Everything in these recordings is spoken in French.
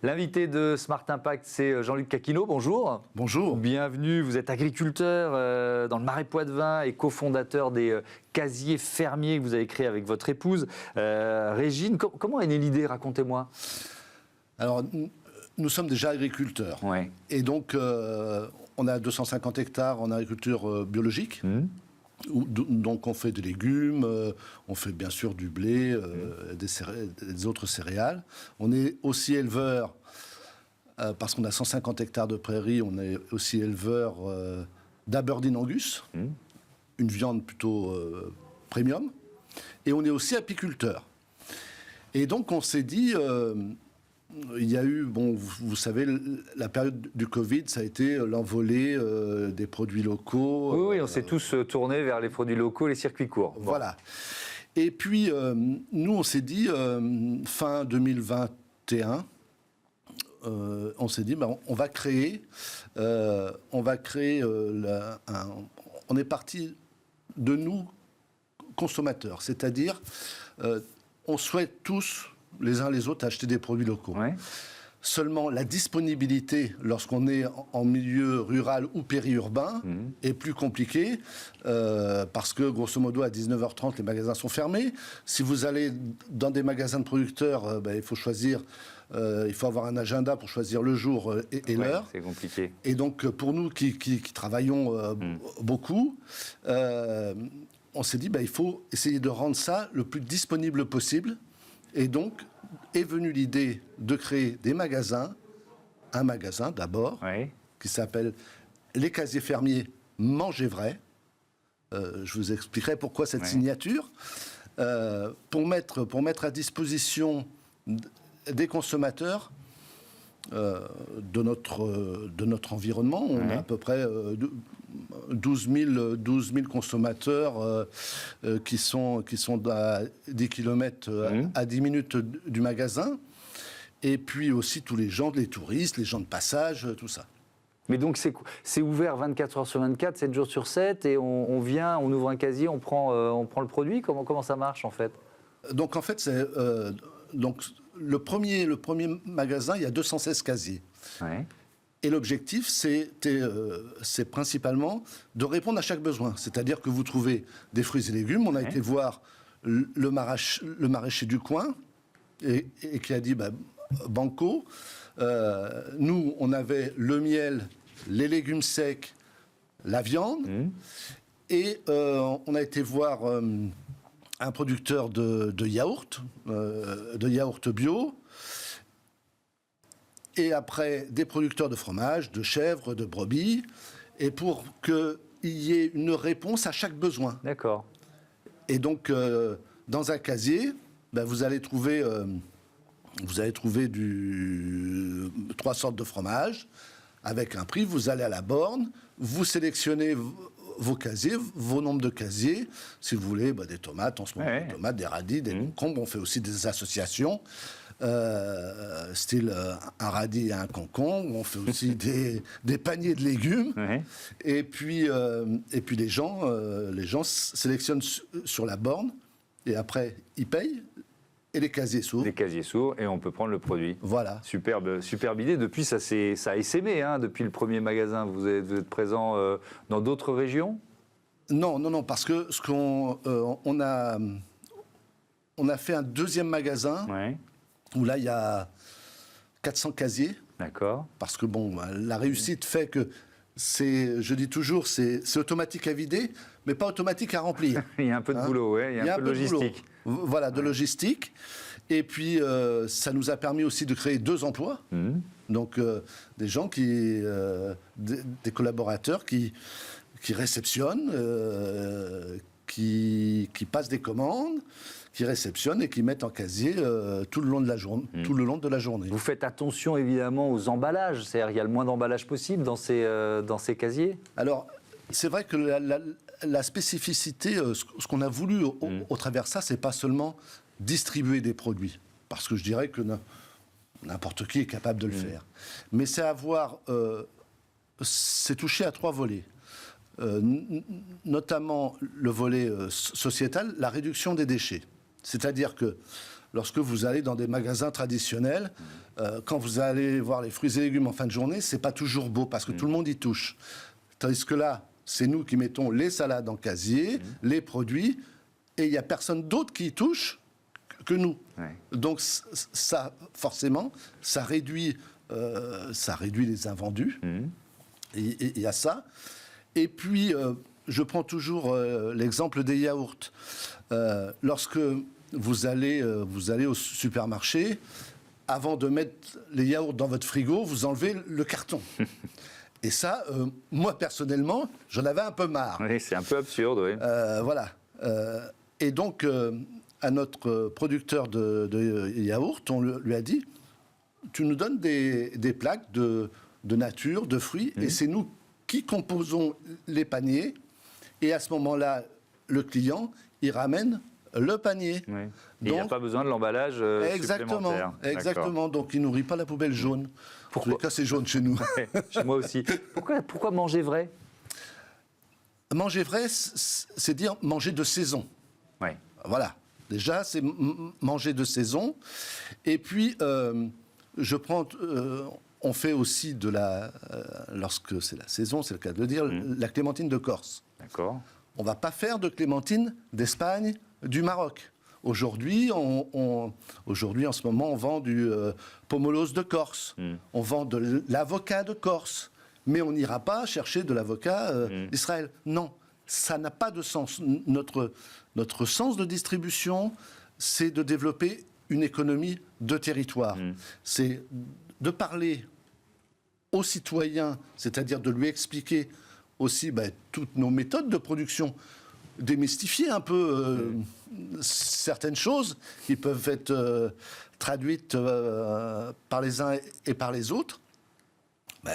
L'invité de Smart Impact, c'est Jean-Luc Caquinot. Bonjour. Bonjour. Bienvenue. Vous êtes agriculteur dans le Marais Poitevin et cofondateur des casiers fermiers que vous avez créés avec votre épouse. Régine, comment est née l'idée? Racontez-moi. Alors, nous sommes déjà agriculteurs. Ouais. Et donc, on a 250 hectares en agriculture biologique. Donc, on fait des légumes, on fait bien sûr du blé, des autres céréales. On est aussi éleveur, parce qu'on a 150 hectares de prairies, on est aussi éleveur d'Aberdeen Angus, une viande plutôt premium. Et on est aussi apiculteur. Et donc, on s'est dit... il y a eu, vous savez, la période du Covid, ça a été l'envolée des produits locaux. Oui, on s'est tous tournés vers les produits locaux, les circuits courts. Bon. Voilà. Et puis, nous, on s'est dit, fin 2021, on s'est dit, on va créer, on est parti de nous, consommateurs, c'est-à-dire, on souhaite tous, les uns les autres, acheter des produits locaux. Ouais. Seulement, la disponibilité, lorsqu'on est en milieu rural ou périurbain, est plus compliquée, parce que, grosso modo, à 19h30, les magasins sont fermés. Si vous allez dans des magasins de producteurs, il faut choisir, il faut avoir un agenda pour choisir le jour et l'heure. C'est compliqué. Et donc, pour nous qui travaillons beaucoup, on s'est dit, il faut essayer de rendre ça le plus disponible possible. Et donc, est venue l'idée de créer des magasins, un magasin d'abord, qui s'appelle Les Casiers Fermiers Mangez Vrai. Je vous expliquerai pourquoi cette signature. Pour mettre à disposition des consommateurs de notre environnement. On a à peu près 12 000 consommateurs qui sont à 10 km à 10 minutes du magasin. Et puis aussi tous les gens, les touristes, les gens de passage, tout ça. Mais donc c'est ouvert 24 heures sur 24, 7 jours sur 7, et on vient, on ouvre un casier, on prend le produit. Comment ça marche en fait? Donc en fait, c'est... Le premier magasin, il y a 216 casiers. Ouais. Et l'objectif, c'est principalement de répondre à chaque besoin. C'est-à-dire que vous trouvez des fruits et légumes. On a été voir le maraîcher du coin et qui a dit banco. Nous, on avait le miel, les légumes secs, la viande. Et on a été voir... un producteur de yaourt bio, et après des producteurs de fromage, de chèvre, de brebis, et pour qu'il y ait une réponse à chaque besoin. D'accord. Et donc, dans un casier, vous allez trouver 3 sortes de fromage, avec un prix, vous allez à la borne, vous sélectionnez vos casiers, vos nombres de casiers, si vous voulez, des tomates, en ce moment, des tomates, des radis, des concombres. On fait aussi des associations, style un radis et un concombre. On fait aussi des paniers de légumes. Et puis les gens sélectionnent sur la borne, et après, ils payent. Et les casiers s'ouvrent. Les casiers s'ouvrent et on peut prendre le produit. Voilà. Superbe idée. Depuis, ça a essaimé, depuis le premier magasin. Vous êtes présent dans d'autres régions? Non, parce que on a fait un deuxième magasin où là, il y a 400 casiers. D'accord. Parce que la réussite fait que je dis toujours, c'est automatique à vider, mais pas automatique à remplir. Il y a un peu de boulot, il y a un peu de logistique. Voilà, de logistique. Et puis, ça nous a permis aussi de créer 2 emplois. Donc, des gens des collaborateurs qui réceptionnent, qui passent des commandes, qui réceptionnent et qui mettent en casier tout le long de la journée. Vous faites attention évidemment aux emballages, c'est-à-dire il y a le moins d'emballage possible dans ces casiers. Alors, c'est vrai que la spécificité, ce qu'on a voulu au travers de ça, c'est pas seulement distribuer des produits, parce que je dirais que n'importe qui est capable de le faire, mais c'est touché à 3 volets. Notamment le volet sociétal, la réduction des déchets. C'est-à-dire que lorsque vous allez dans des magasins traditionnels, quand vous allez voir les fruits et légumes en fin de journée, c'est pas toujours beau parce que tout le monde y touche. Tandis que là, c'est nous qui mettons les salades en casier, les produits, et il n'y a personne d'autre qui y touche que nous. Ouais. Donc ça, forcément, ça réduit les invendus. Il y a ça. Et puis, je prends toujours l'exemple des yaourts. Lorsque vous allez au supermarché, avant de mettre les yaourts dans votre frigo, vous enlevez le carton. Et ça, moi, personnellement, j'en avais un peu marre. Oui, c'est un peu absurde, oui. Voilà. Et donc, à notre producteur de yaourt, on lui a dit, tu nous donnes des plaques de nature, de fruits, et c'est nous qui composons les paniers. Et à ce moment-là, le client, il ramène le panier. Oui. Il n'y a pas besoin de l'emballage supplémentaire. Exactement. Donc, il ne nourrit pas la poubelle jaune. Pourquoi ? En tout cas, c'est jaune chez nous. Ouais, chez moi aussi. Pourquoi manger vrai ? Manger vrai, c'est dire manger de saison. Ouais. Voilà. Déjà, c'est manger de saison. Et puis, on fait aussi lorsque c'est la saison, c'est le cas de le dire, la clémentine de Corse. D'accord. On ne va pas faire de clémentine d'Espagne, du Maroc. Aujourd'hui, en ce moment, on vend du pomelos de Corse. On vend de l'avocat de Corse. Mais on n'ira pas chercher de l'avocat d'Israël. Non, ça n'a pas de sens. Notre sens de distribution, c'est de développer une économie de territoire. C'est de parler aux citoyens, c'est-à-dire de lui expliquer aussi toutes nos méthodes de production, démystifier un peu certaines choses qui peuvent être traduites par les uns et par les autres.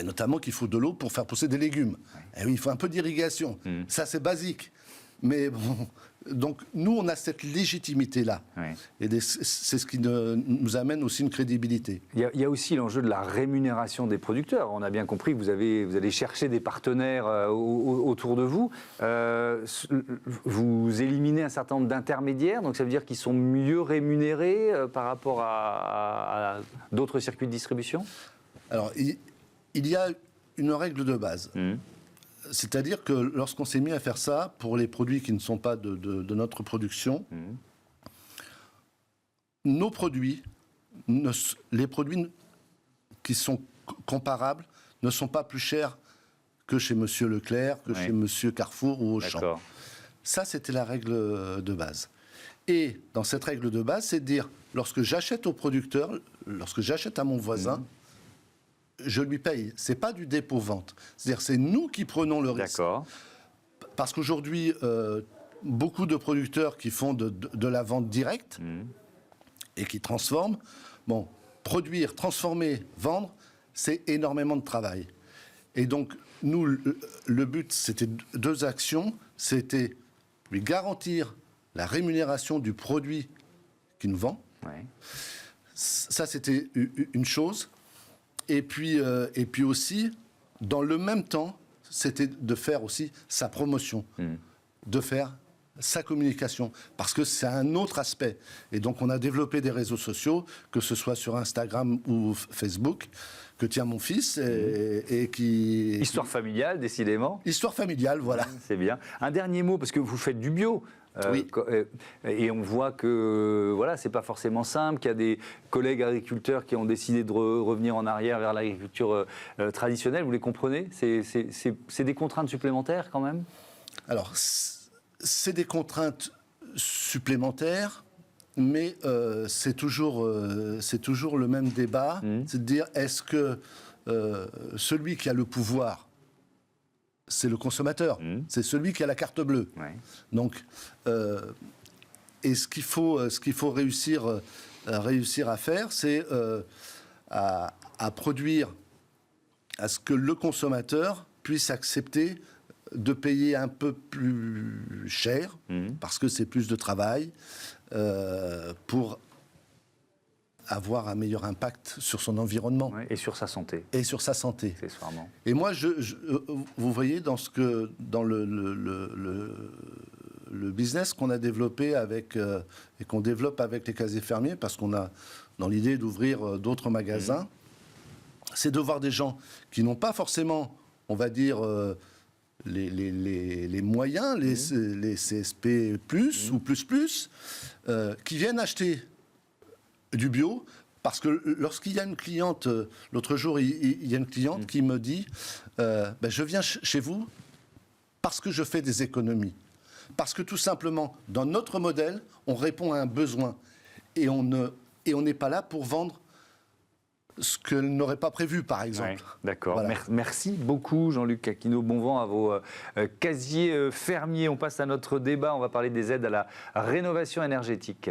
Notamment qu'il faut de l'eau pour faire pousser des légumes. Et oui, il faut un peu d'irrigation. Ça, c'est basique. Mais bon, donc nous, on a cette légitimité-là. Ouais. Et c'est ce qui nous amène aussi une crédibilité. Il y a aussi l'enjeu de la rémunération des producteurs. On a bien compris que vous allez chercher des partenaires autour de vous. Vous éliminez un certain nombre d'intermédiaires, donc ça veut dire qu'ils sont mieux rémunérés par rapport à d'autres circuits de distribution ? Alors, il y a une règle de base. C'est-à-dire que lorsqu'on s'est mis à faire ça, pour les produits qui ne sont pas de notre production, nos produits, les produits qui sont comparables, ne sont pas plus chers que chez Monsieur Leclerc, que chez Monsieur Carrefour ou Auchan. Ça, c'était la règle de base. Et dans cette règle de base, c'est de dire, lorsque j'achète au producteur, lorsque j'achète à mon voisin, je lui paye. Ce n'est pas du dépôt-vente. C'est-à-dire c'est nous qui prenons le risque. Parce qu'aujourd'hui, beaucoup de producteurs qui font de la vente directe et qui transforment, produire, transformer, vendre, c'est énormément de travail. Et donc, nous, le but, c'était deux actions. C'était lui garantir la rémunération du produit qu'il nous vend. Ça, c'était une chose. Et puis aussi, dans le même temps, c'était de faire aussi sa promotion, de faire sa communication, parce que c'est un autre aspect. Et donc, on a développé des réseaux sociaux, que ce soit sur Instagram ou Facebook, que tient mon fils et qui... Histoire familiale, décidément. Histoire familiale, voilà. C'est bien. Un dernier mot, parce que vous faites du bio. Oui. Et on voit que c'est pas forcément simple, qu'il y a des collègues agriculteurs qui ont décidé de revenir en arrière vers l'agriculture traditionnelle. Vous les comprenez ? C'est des contraintes supplémentaires quand même ? Alors, c'est des contraintes supplémentaires, mais c'est toujours le même débat. C'est de dire, est-ce que celui qui a le pouvoir, c'est le consommateur, c'est celui qui a la carte bleue. Donc, et ce qu'il faut réussir à faire, c'est à produire, à ce que le consommateur puisse accepter de payer un peu plus cher, parce que c'est plus de travail, pour avoir un meilleur impact sur son environnement. Et sur sa santé. Et sur sa santé. Accessoirement. Et moi, vous voyez, dans le business qu'on a développé et qu'on développe avec les casiers fermiers, parce qu'on a dans l'idée d'ouvrir d'autres magasins, c'est de voir des gens qui n'ont pas forcément, on va dire, les moyens, les CSP+, ou plus, qui viennent acheter du bio. Parce que lorsqu'il y a une cliente, l'autre jour, il y a une cliente qui me dit je viens chez vous parce que je fais des économies. Parce que tout simplement, dans notre modèle, on répond à un besoin. Et on n'est pas là pour vendre ce qu'elle n'aurait pas prévu, par exemple. Ouais, d'accord. Voilà. Merci beaucoup, Jean-Luc Aquino. Bon vent à vos casiers fermiers. On passe à notre débat. On va parler des aides à la rénovation énergétique.